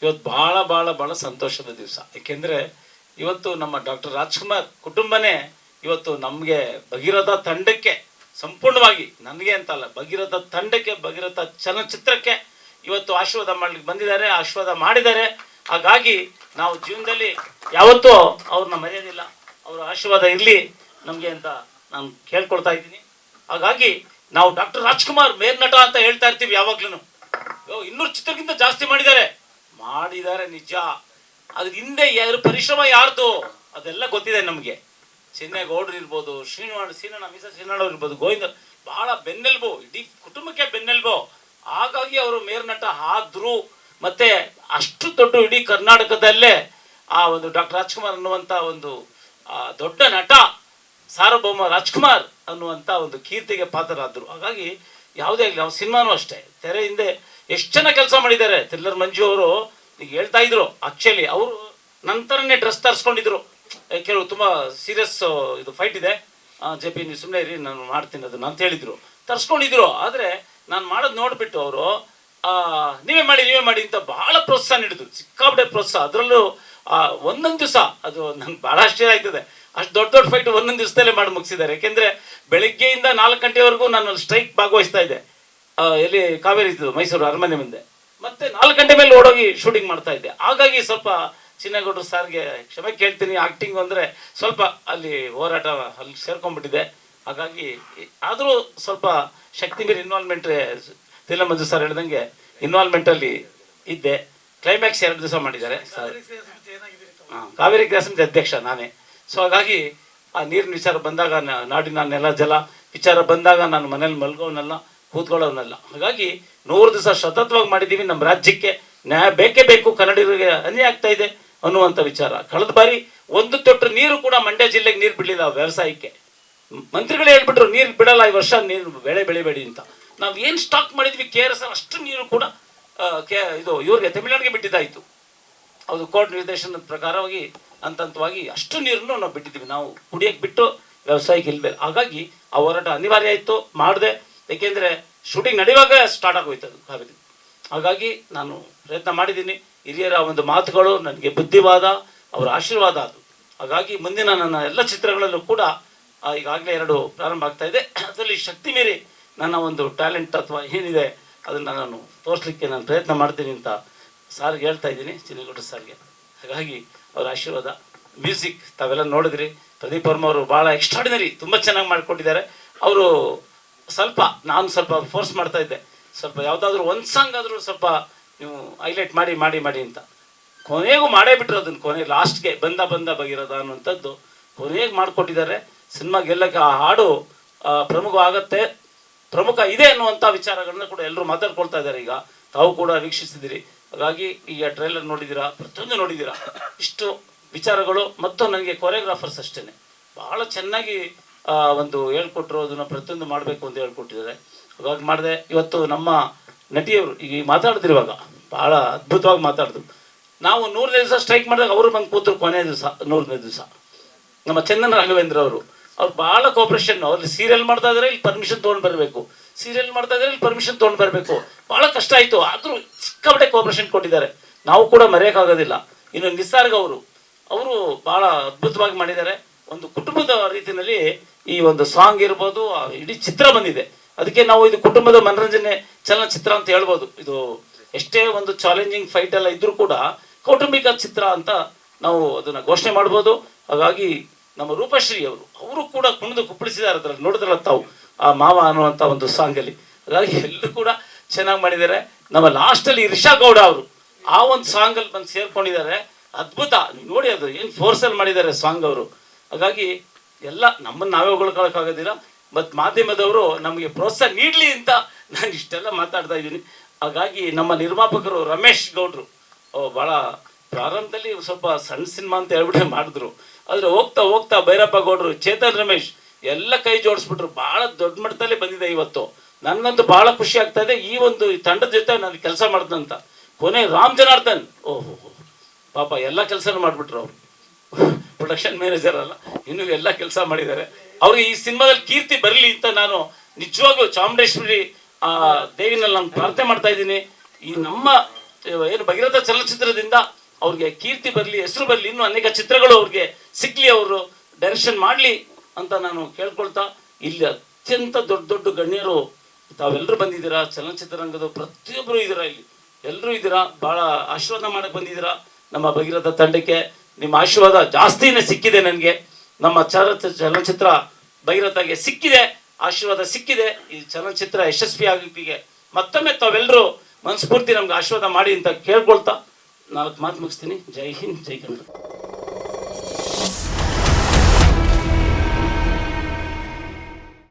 ಇವತ್ತು ಭಾಳ ಭಾಳ ಭಾಳ ಸಂತೋಷದ ದಿವಸ. ಏಕೆಂದರೆ ಇವತ್ತು ನಮ್ಮ ಡಾಕ್ಟರ್ ರಾಜ್ಕುಮಾರ್ ಕುಟುಂಬನೇ ಇವತ್ತು ನಮಗೆ ಭಗೀರಥ ತಂಡಕ್ಕೆ ಸಂಪೂರ್ಣವಾಗಿ, ನನಗೆ ಅಂತಲ್ಲ, ಭಗೀರಥ ತಂಡಕ್ಕೆ, ಭಗೀರಥ ಚಲನಚಿತ್ರಕ್ಕೆ ಇವತ್ತು ಆಶೀರ್ವಾದ ಮಾಡ್ಲಿಕ್ಕೆ ಬಂದಿದ್ದಾರೆ, ಆಶೀರ್ವಾದ ಮಾಡಿದ್ದಾರೆ. ಹಾಗಾಗಿ ನಾವು ಜೀವನದಲ್ಲಿ ಯಾವತ್ತೂ ಅವ್ರನ್ನ ಮರೆಯೋದಿಲ್ಲ. ಅವರ ಆಶೀರ್ವಾದ ಇರಲಿ ನಮಗೆ ಅಂತ ನಾನು ಕೇಳ್ಕೊಳ್ತಾ ಇದ್ದೀನಿ. ಹಾಗಾಗಿ ನಾವು ಡಾಕ್ಟರ್ ರಾಜ್ಕುಮಾರ್ ಮೇರ್ನಟ ಅಂತ ಹೇಳ್ತಾ ಇರ್ತೀವಿ ಯಾವಾಗ್ಲೂ. 200 ಚಿತ್ರಕ್ಕಿಂತ ಜಾಸ್ತಿ ಮಾಡಿದ್ದಾರೆ ನಿಜ. ಅದ್ರ ಹಿಂದೆ ಯಾರು ಪರಿಶ್ರಮ ಯಾರ್ದು ಅದೆಲ್ಲ ಗೊತ್ತಿದೆ ನಮಗೆ. ಚಿನ್ನೇಗೌಡರು ಇರ್ಬೋದು, ಶ್ರೀನಣ್ಣ ಇರ್ಬೋದು, ಗೋವಿಂದ ಬಹಳ ಬೆನ್ನೆಲುಬು, ಇಡೀ ಕುಟುಂಬಕ್ಕೆ ಬೆನ್ನೆಲುಬು. ಹಾಗಾಗಿ ಅವರು ಮೇರ್ನಟ ಆದ್ರು. ಮತ್ತೆ ಅಷ್ಟು ದೊಡ್ಡ ಇಡೀ ಕರ್ನಾಟಕದಲ್ಲೇ ಆ ಒಂದು ಡಾಕ್ಟರ್ ರಾಜ್ಕುಮಾರ್ ಅನ್ನುವಂಥ ಒಂದು ದೊಡ್ಡ ನಟ, ಸಾರ್ವಭೌಮ ರಾಜ್ಕುಮಾರ್ ಅನ್ನುವಂಥ ಒಂದು ಕೀರ್ತಿಗೆ ಪಾತ್ರರಾದರು. ಹಾಗಾಗಿ ಯಾವುದೇ ಆಗಲಿ, ಅವ್ರ ಸಿನಿಮಾನೂ ಅಷ್ಟೇ, ತೆರೆ ಹಿಂದೆ ಎಷ್ಟು ಜನ ಕೆಲಸ ಮಾಡಿದ್ದಾರೆ. ಥ್ರಿಲ್ಲರ್ ಮಂಜು ಅವರು ಈಗ ಹೇಳ್ತಾ ಇದ್ರು, ಆಕ್ಚುಲಿ ಅವರು ನಂತರನೇ ಡ್ರೆಸ್ ತರಿಸ್ಕೊಂಡಿದ್ರು. ಕೆಲವು ತುಂಬ ಸೀರಿಯಸ್ ಇದು ಫೈಟ್ ಇದೆ, ಜೆ ಪಿ ನೀವು ಸುಮ್ಮನೆ ಇರಿ ನಾನು ಮಾಡ್ತೀನಿ ಅದನ್ನು ಅಂತ ಹೇಳಿದ್ರು, ತರಿಸ್ಕೊಂಡಿದ್ರು. ಆದರೆ ನಾನು ಮಾಡೋದು ನೋಡಿಬಿಟ್ಟು ಅವರು ನೀವೇ ಮಾಡಿ ಅಂತ ಭಾಳ ಪ್ರೋತ್ಸಾಹ ನೀಡಿದ್ರು, ಸಿಕ್ಕಾಪಟ್ಟೆ ಪ್ರೋತ್ಸಾಹ. ಅದರಲ್ಲೂ ಒಂದೊಂದು ದಿವಸ ಅದು ನಂಗೆ ಭಾಳ ಆಶ್ಚರ್ಯ ಆಯ್ತದೆ, ಅಷ್ಟು ದೊಡ್ಡ ಫೈಟ್ ಒಂದೊಂದು ದಿವಸದಲ್ಲೇ ಮಾಡಿ ಮುಗಿಸಿದ್ದಾರೆ. ಯಾಕೆಂದರೆ ಬೆಳಗ್ಗೆಯಿಂದ 4 ಗಂಟೆವರೆಗೂ ನಾನು ಸ್ಟ್ರೈಕ್ ಭಾಗವಹಿಸ್ತಾ ಇದ್ದೆ, ಎಲ್ಲಿ ಕಾವೇರಿ ಇದ್ದು ಮೈಸೂರು ಅರಮನೆ ಮುಂದೆ. ಮತ್ತೆ 4 ಗಂಟೆ ಮೇಲೆ ಓಡೋಗಿ ಶೂಟಿಂಗ್ ಮಾಡ್ತಾ ಇದ್ದೆ. ಹಾಗಾಗಿ ಸ್ವಲ್ಪ ಚಿನ್ನೇಗೌಡರು ಸಾರ್ಗೆ ಕ್ಷಮೆ ಕೇಳ್ತೀನಿ. ಆ್ಯಕ್ಟಿಂಗ್ ಅಂದರೆ ಸ್ವಲ್ಪ ಅಲ್ಲಿ ಹೋರಾಟ ಅಲ್ಲಿ ಸೇರ್ಕೊಂಡ್ಬಿಟ್ಟಿದೆ. ಹಾಗಾಗಿ ಆದರೂ ಸ್ವಲ್ಪ ಶಕ್ತಿ ಮೀರಿ ಇನ್ವಾಲ್ವ್ಮೆಂಟ್, ತಿಲ್ಲ ಮಂಜು ಸರ್ ಹೇಳ್ದಂಗೆ ಇನ್ವಾಲ್ವ್ಮೆಂಟಲ್ಲಿ ಇದ್ದೆ. ಕ್ಲೈಮ್ಯಾಕ್ಸ್ 2 ದಿವಸ ಮಾಡಿದ್ದಾರೆ. ಕಾವೇರಿ ಕ್ರಿಯಾ ಸಮಿತಿ ಅಧ್ಯಕ್ಷ ನಾನೇ. ಸೊ ಹಾಗಾಗಿ ಆ ನೀರಿನ ವಿಚಾರ ಬಂದಾಗ, ನಾಡಿನ ನೆಲ ಜಲ ವಿಚಾರ ಬಂದಾಗ ನಾನು ಮನೇಲಿ ಮಲ್ಗೋನಲ್ಲ, ಕೂತ್ಕೊಳ್ಳೋನಲ್ಲ. ಹಾಗಾಗಿ 100 ದಿವಸ ಸತತವಾಗಿ ಮಾಡಿದ್ದೀವಿ. ನಮ್ಮ ರಾಜ್ಯಕ್ಕೆ ನ್ಯಾಯ ಬೇಕೇ ಬೇಕು, ಕನ್ನಡಿಗರಿಗೆ ಅನ್ಯಾಯ ಆಗ್ತಾ ಇದೆ ಅನ್ನುವಂಥ ವಿಚಾರ. ಕಳೆದ ಬಾರಿ 1 ತೊಟ್ಟು ನೀರು ಕೂಡ ಮಂಡ್ಯ ಜಿಲ್ಲೆಗೆ ನೀರು ಬಿಡಲಿಲ್ಲ ವ್ಯವಸಾಯಕ್ಕೆ. ಮಂತ್ರಿಗಳೇ ಹೇಳ್ಬಿಟ್ರು ನೀರು ಬಿಡಲ್ಲ ಈ ವರ್ಷ, ನೀರು ಬೆಳೆ ಬೆಳಿಬೇಡಿ ಅಂತ. ನಾವು ಏನು ಸ್ಟಾಕ್ ಮಾಡಿದ್ವಿ KRS ಅಷ್ಟು ನೀರು ಕೂಡ ಇದು ಇವ್ರಿಗೆ ತಮಿಳುನಾಡಿಗೆ ಬಿಟ್ಟಿದ್ದಾಯಿತು. ಅದು ಕೋರ್ಟ್ ನಿರ್ದೇಶನದ ಪ್ರಕಾರವಾಗಿ ಹಂತವಾಗಿ ಅಷ್ಟು ನೀರನ್ನು ನಾವು ಬಿಟ್ಟಿದ್ದೀವಿ. ನಾವು ಕುಡಿಯೋಕ್ಕೆ ಬಿಟ್ಟು ವ್ಯವಸಾಯಕ್ಕೆ ಇಲ್ಬೇಕು. ಹಾಗಾಗಿ ಆ ಹೋರಾಟ ಅನಿವಾರ್ಯ ಆಯಿತು, ಮಾಡಿದೆ. ಏಕೆಂದರೆ ಶೂಟಿಂಗ್ ನಡೆಯುವಾಗ ಸ್ಟಾರ್ಟ್ ಆಗೋಯ್ತು ಅದು ಕಾವೇರಿ. ಹಾಗಾಗಿ ನಾನು ಪ್ರಯತ್ನ ಮಾಡಿದ್ದೀನಿ. ಹಿರಿಯರ ಒಂದು ಮಾತುಗಳು ನನಗೆ ಬುದ್ಧಿವಾದ, ಅವರ ಆಶೀರ್ವಾದ ಅದು. ಹಾಗಾಗಿ ಮುಂದಿನ ನನ್ನ ಎಲ್ಲ ಚಿತ್ರಗಳಲ್ಲೂ ಕೂಡ ಈಗಾಗಲೇ 2 ಪ್ರಾರಂಭ ಆಗ್ತಾ ಇದೆ. ಅದರಲ್ಲಿ ಶಕ್ತಿ ಮೀರಿ ನನ್ನ ಒಂದು ಟ್ಯಾಲೆಂಟ್ ಅಥವಾ ಏನಿದೆ ಅದನ್ನು ನಾನು ತೋರಿಸ್ಲಿಕ್ಕೆ ನಾನು ಪ್ರಯತ್ನ ಮಾಡ್ತೀನಿ ಅಂತ ಸಾರ್ಗೆ ಹೇಳ್ತಾ ಇದ್ದೀನಿ, ಚಿನ್ನೇಗೌಡರು ಸಾರ್ಗೆ. ಹಾಗಾಗಿ ಅವರ ಆಶೀರ್ವಾದ. ಮ್ಯೂಸಿಕ್ ತಾವೆಲ್ಲ ನೋಡಿದ್ರಿ, ಪ್ರದೀಪ್ ವರ್ಮ ಅವರು ಭಾಳ ಎಕ್ಸ್ಟ್ರಾಡಿನರಿ, ತುಂಬ ಚೆನ್ನಾಗಿ ಮಾಡಿಕೊಟ್ಟಿದ್ದಾರೆ. ಅವರು ಸ್ವಲ್ಪ, ನಾನು ಸ್ವಲ್ಪ ಫೋರ್ಸ್ ಮಾಡ್ತಾ ಇದ್ದೆ, ಸ್ವಲ್ಪ ಯಾವುದಾದ್ರೂ ಒಂದು ಸಾಂಗ್ ಆದರೂ ಸ್ವಲ್ಪ ನೀವು ಹೈಲೈಟ್ ಮಾಡಿ ಅಂತ. ಕೊನೆಗೂ ಮಾಡೇ ಬಿಟ್ಟರು ಅದನ್ನು. ಕೊನೆ ಲಾಸ್ಟ್ಗೆ ಬಂದ ಬಗಿರೋದ ಅನ್ನುವಂಥದ್ದು ಕೊನೆಗೆ ಮಾಡಿಕೊಟ್ಟಿದ್ದಾರೆ. ಸಿನಿಮಾ ಗೆಲ್ಲಕ್ಕೆ ಆ ಹಾಡು ಪ್ರಮುಖ ಇದೆ ಅನ್ನುವಂಥ ವಿಚಾರಗಳನ್ನ ಕೂಡ ಎಲ್ಲರೂ ಮಾತಾಡ್ಕೊಳ್ತಾ ಇದ್ದಾರೆ. ಈಗ ತಾವು ಕೂಡ ವೀಕ್ಷಿಸಿದಿರಿ. ಹಾಗಾಗಿ ಈಗ ಟ್ರೈಲರ್ ನೋಡಿದ್ದೀರಾ, ಪ್ರತಿಯೊಂದು ನೋಡಿದ್ದೀರಾ. ಇಷ್ಟು ವಿಚಾರಗಳು. ಮತ್ತು ನನಗೆ ಕೊರಿಯೋಗ್ರಾಫರ್ಸ್ ಅಷ್ಟೇ ಭಾಳ ಚೆನ್ನಾಗಿ ಒಂದು ಹೇಳ್ಕೊಟ್ರು, ಅದನ್ನು ಪ್ರತಿಯೊಂದು ಮಾಡಬೇಕು ಅಂತ ಹೇಳ್ಕೊಟ್ಟಿದ್ದಾರೆ. ಹಾಗಾಗಿ ಮಾಡಿದೆ. ಇವತ್ತು ನಮ್ಮ ನಟಿಯವರು ಈಗ ಮಾತಾಡ್ತಿರುವಾಗ ಭಾಳ ಅದ್ಭುತವಾಗಿ ಮಾತಾಡಿದ್ರು. ನಾವು 100ನೇ ದಿವಸ ಸ್ಟ್ರೈಕ್ ಮಾಡಿದಾಗ ಅವರು ಬಂದು ಕೂತರು. ಕೊನೆಯ ದಿವಸ 100ನೇ ದಿವಸ ನಮ್ಮ ಚಂದನ್ ರಾಘವೇಂದ್ರ ಅವರು ಭಾಳ ಕೋಆಪ್ರೇಷನ್. ಅವ್ರಲ್ಲಿ ಸೀರಿಯಲ್ ಮಾಡ್ತಾ ಇದ್ದಾರೆ, ಇಲ್ಲಿ ಪರ್ಮಿಷನ್ ತೊಗೊಂಡು ಬರಬೇಕು, ಸೀರಿಯಲ್ ಮಾಡ್ತಾ ಇದ್ದಾರೆ, ಇಲ್ಲಿ ಪರ್ಮಿಷನ್ ತೊಗೊಂಡು ಬರಬೇಕು. ಭಾಳ ಕಷ್ಟ ಆಯಿತು, ಆದರೂ ಸಿಕ್ಕಾಪಟ್ಟೆ ಕೋಆಪ್ರೇಷನ್ ಕೊಟ್ಟಿದ್ದಾರೆ. ನಾವು ಕೂಡ ಮರೆಯೋಕ್ಕಾಗೋದಿಲ್ಲ. ಇನ್ನು ನಿಸರ್ಗ ಅವರು ಭಾಳ ಅದ್ಭುತವಾಗಿ ಮಾಡಿದ್ದಾರೆ. ಒಂದು ಕುಟುಂಬದ ರೀತಿಯಲ್ಲಿ ಈ ಒಂದು ಸಾಂಗ್ ಇರ್ಬೋದು, ಇಡೀ ಚಿತ್ರ ಬಂದಿದೆ. ಅದಕ್ಕೆ ನಾವು ಇದು ಕುಟುಂಬದ ಮನರಂಜನೆ ಚಲನಚಿತ್ರ ಅಂತ ಹೇಳ್ಬೋದು. ಇದು ಎಷ್ಟೇ ಒಂದು ಚಾಲೆಂಜಿಂಗ್ ಫೈಟ್ ಎಲ್ಲ ಇದ್ರೂ ಕೂಡ ಕೌಟುಂಬಿಕ ಚಿತ್ರ ಅಂತ ನಾವು ಅದನ್ನು ಘೋಷಣೆ ಮಾಡ್ಬೋದು. ಹಾಗಾಗಿ ನಮ್ಮ ರೂಪಶ್ರೀ ಅವರು ಕೂಡ ಕುಣಿದು ಕುಪ್ಪಳಿಸಿದ್ದಾರೆ. ಅದರಲ್ಲಿ ನೋಡಿದ್ರಲ್ಲ ತಾವು ಆ ಮಾವ ಅನ್ನುವಂಥ ಒಂದು ಸಾಂಗಲ್ಲಿ. ಹಾಗಾಗಿ ಎಲ್ಲರೂ ಕೂಡ ಚೆನ್ನಾಗಿ ಮಾಡಿದ್ದಾರೆ. ನಮ್ಮ ಲಾಸ್ಟಲ್ಲಿ ರಿಷಾ ಗೌಡ ಅವರು ಆ ಒಂದು ಸಾಂಗಲ್ಲಿ ಬಂದು ಸೇರ್ಕೊಂಡಿದ್ದಾರೆ. ಅದ್ಭುತ, ನೀವು ನೋಡಿ ಅದು ಏನು ಫೋರ್ಸಲ್ಲಿ ಮಾಡಿದ್ದಾರೆ ಸಾಂಗ್ ಅವರು. ಹಾಗಾಗಿ ಎಲ್ಲ ನಮ್ಮನ್ನು ನಾವೇ ಹೊಗಳ್ಕೊಳ್ಳೋಕ್ಕಾಗೋದಿಲ್ಲ. ಮತ್ತು ಮಾಧ್ಯಮದವರು ನಮಗೆ ಪ್ರೋತ್ಸಾಹ ನೀಡಲಿ ಅಂತ ನಾನು ಇಷ್ಟೆಲ್ಲ ಮಾತಾಡ್ತಾ ಇದ್ದೀನಿ. ಹಾಗಾಗಿ ನಮ್ಮ ನಿರ್ಮಾಪಕರು ರಮೇಶ್ ಗೌಡ್ರು ಭಾಳ ಪ್ರಾರಂಭದಲ್ಲಿ ಸ್ವಲ್ಪ ಸಣ್ಣ ಸಿನಿಮಾ ಅಂತ ಹೇಳ್ಬಿಟ್ಟೆ ಮಾಡಿದ್ರು. ಆದರೆ ಹೋಗ್ತಾ ಭೈರಪ್ಪ ಗೌಡ್ರು, ಚೇತನ್ ರಮೇಶ್ ಎಲ್ಲ ಕೈ ಜೋಡಿಸ್ಬಿಟ್ರು. ಭಾಳ ದೊಡ್ಡ ಮಟ್ಟದಲ್ಲಿ ಬಂದಿದೆ ಇವತ್ತು. ನನಗಂತೂ ಭಾಳ ಖುಷಿ ಆಗ್ತಾ ಇದೆ ಈ ಒಂದು ತಂಡದ ಜೊತೆ ನಾನು ಕೆಲಸ ಮಾಡಿದಂತ. ಕೊನೆ ರಾಮ್ ಜನಾರ್ದನ್ ಪಾಪ ಎಲ್ಲ ಕೆಲಸನೂ ಮಾಡಿಬಿಟ್ರು. ಅವರು ಪ್ರೊಡಕ್ಷನ್ ಮ್ಯಾನೇಜರ್ ಅಲ್ಲ, ಇನ್ನೂ ಎಲ್ಲ ಕೆಲಸ ಮಾಡಿದ್ದಾರೆ. ಅವ್ರಿಗೆ ಈ ಸಿನಿಮಾದಲ್ಲಿ ಕೀರ್ತಿ ಬರಲಿ ಅಂತ ನಾನು ನಿಜವಾಗ್ಲೂ ಚಾಮುಂಡೇಶ್ವರಿ ದೇವಿನಲ್ಲಿ ನಾನು ಪ್ರಾರ್ಥನೆ ಮಾಡ್ತಾ ಇದ್ದೀನಿ. ಈ ನಮ್ಮ ಏನು ಭಗೀರಥ ಚಲನಚಿತ್ರದಿಂದ ಅವ್ರಿಗೆ ಕೀರ್ತಿ ಬರಲಿ, ಹೆಸರು ಬರಲಿ, ಇನ್ನೂ ಅನೇಕ ಚಿತ್ರಗಳು ಅವ್ರಿಗೆ ಸಿಕ್ಕಲಿ, ಅವರು ಡೈರೆಕ್ಷನ್ ಮಾಡಲಿ ಅಂತ ನಾನು ಕೇಳ್ಕೊಳ್ತಾ, ಇಲ್ಲಿ ಅತ್ಯಂತ ದೊಡ್ಡ ದೊಡ್ಡ ಗಣ್ಯರು ತಾವೆಲ್ಲರೂ ಬಂದಿದ್ದೀರಾ, ಚಲನಚಿತ್ರರಂಗದ ಪ್ರತಿಯೊಬ್ಬರು ಇದ್ದೀರಾ, ಇಲ್ಲಿ ಎಲ್ಲರೂ ಇದ್ದೀರಾ, ಭಾಳ ಆಶೀರ್ವಾದ ಮಾಡಕ್ಕೆ ಬಂದಿದ್ದೀರಾ ನಮ್ಮ ಭಗೀರಥ ತಂಡಕ್ಕೆ. ನಿಮ್ಮ ಆಶೀರ್ವಾದ ಜಾಸ್ತಿನೇ ಸಿಕ್ಕಿದೆ ನನಗೆ, ನಮ್ಮ ಚಲನಚಿತ್ರ ಭಗೀರಥಗೆ ಸಿಕ್ಕಿದೆ, ಆಶೀರ್ವಾದ ಸಿಕ್ಕಿದೆ. ಈ ಚಲನಚಿತ್ರ ಯಶಸ್ವಿ ಆಗೋಕ್ಕೆ ಮತ್ತೊಮ್ಮೆ ತಾವೆಲ್ಲರೂ ಮನಸ್ಫೂರ್ತಿ ನಮ್ಗೆ ಆಶೀರ್ವಾದ ಮಾಡಿ ಅಂತ ಕೇಳ್ಕೊಳ್ತಾ 4 ಮಾತು ಮುಗಿಸ್ತೀನಿ. ಜೈ ಹಿಂದ್, ಜೈ ಕನ್ನಡ.